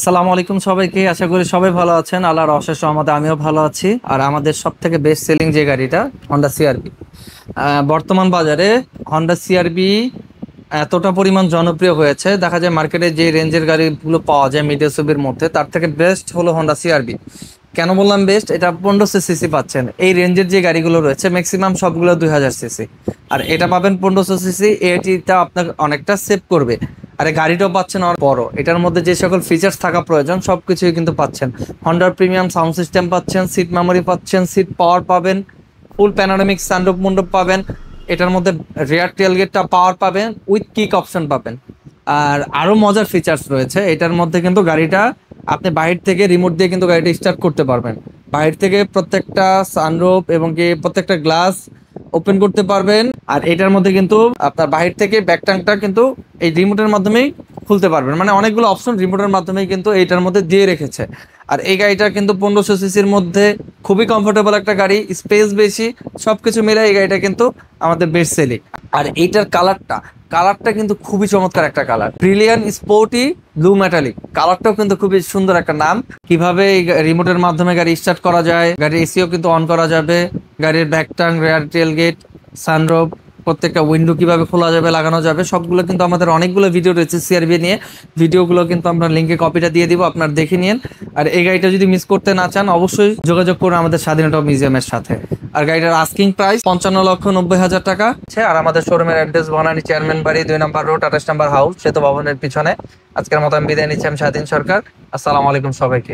সালামু আলাইকুম সবাইকে। আশা করি সবাই ভালো আছেন। আল্লাহর অশেষ রহমতে আমিও ভালো আছি। আর আমাদের সব থেকে বেস্ট সেলিং যে গাড়িটা হন্ডা সিআরভি, বর্তমান বাজারে হন্ডা সিআরভি এতটা পরিমাণ জনপ্রিয় হয়েছে, দেখা যায় মার্কেটে যে রেঞ্জের গাড়িগুলো পাওয়া যায় মিড এসইউভির মধ্যে তার থেকে বেস্ট হলো হন্ডা সিআরভি। কেন বললাম বেস্ট? এটা 1500 সিসি পাচ্ছেন। এই রেঞ্জের যে গাড়িগুলো রয়েছে ম্যাক্সিমাম সবগুলো 2000 সিসি, আর এটা পাবেন 1500 সিসি। এটিটা আপনাকে অনেকটা সেভ করবে। আর এই গাড়িটাও পাচ্ছেন অনেক বড়, এটার মধ্যে যে সকল ফিচার্স থাকা প্রয়োজন সবকিছুই কিন্তু পাচ্ছেন। হন্ডার প্রিমিয়াম সাউন্ড সিস্টেম পাচ্ছেন, সিট মেমোরি পাচ্ছেন, সিট পাওয়ার পাবেন, ফুল প্যানোরামিক সানরুফ মন্ডপ পাবেন। এটার মধ্যে রিয়ার টেলগেটটা পাওয়ার পাবেন, উইথ কিক অপশন পাবেন। আর আরো মজার ফিচার্স রয়েছে এটার মধ্যে, কিন্তু গাড়িটা আপনি বাহির থেকে রিমোট দিয়ে কিন্তু গাড়িটা স্টার্ট করতে পারবেন। বাহির থেকে প্রত্যেকটা সানরুফ এবং কি প্রত্যেকটা গ্লাস ওপেন করতে পারবেন। আর এটার মধ্যে কিন্তু আপনার বাহির থেকে ব্যাক ট্যাঙ্কটা কিন্তু এই রিমোটের মাধ্যমেই খুলতে পারবেন। মানে অনেকগুলো অপশন রিমোটের মাধ্যমেই কিন্তু এইটার মধ্যে দিয়ে রেখেছে। আর এই গাড়িটা কিন্তু 1500 সিসির মধ্যে খুবই কমফোর্টেবল একটা গাড়ি, স্পেস বেশি, সবকিছু মিলে এই গাড়িটা কিন্তু আমাদের বেস্ট সেলিং। আর এইটার কালারটা কিন্তু খুবই চমৎকার একটা colour, brilliant sporty blue metallic. কালারটাও কিন্তু খুবই সুন্দর একটা নাম। কিভাবে এই রিমোটের মাধ্যমে গাড়ি স্টার্ট করা যায়, গাড়ির এসিও কিন্তু অন করা যাবে, গাড়ির ব্যাক ট্যাঙ্ক, রেয়ার টেলগেট, সানরুফ, প্রত্যেকটা উইন্ডো কিভাবে খোলা যাবে, লাগানো যাবে, সবগুলো কিন্তু আমাদের অনেকগুলো ভিডিও রয়েছে সিআরভি নিয়ে। ভিডিওগুলো কিন্তু আমরা লিঙ্কে কপিটা দিয়ে দিব, আপনারা দেখে নিন। আর এই গাড়িটা যদি মিস করতে না চান অবশ্যই যোগাযোগ করুন আমাদের স্বাধীনতা মিউজিয়ামের সাথে। আর গাড়িটার আস্কিং প্রাইস 55,90,000 টাকা। আর আমাদের শোরুমের অ্যাড্রেস বনানী চেয়ারম্যান বাড়ি, 2 নম্বর রোড, 28 নম্বর হাউস, সেতু ভবনের পিছনে। আজকের মতো আমি বিদায় নিচ্ছি। আমি স্বাধীন সরকার। আসসালামু আলাইকুম সবাইকে।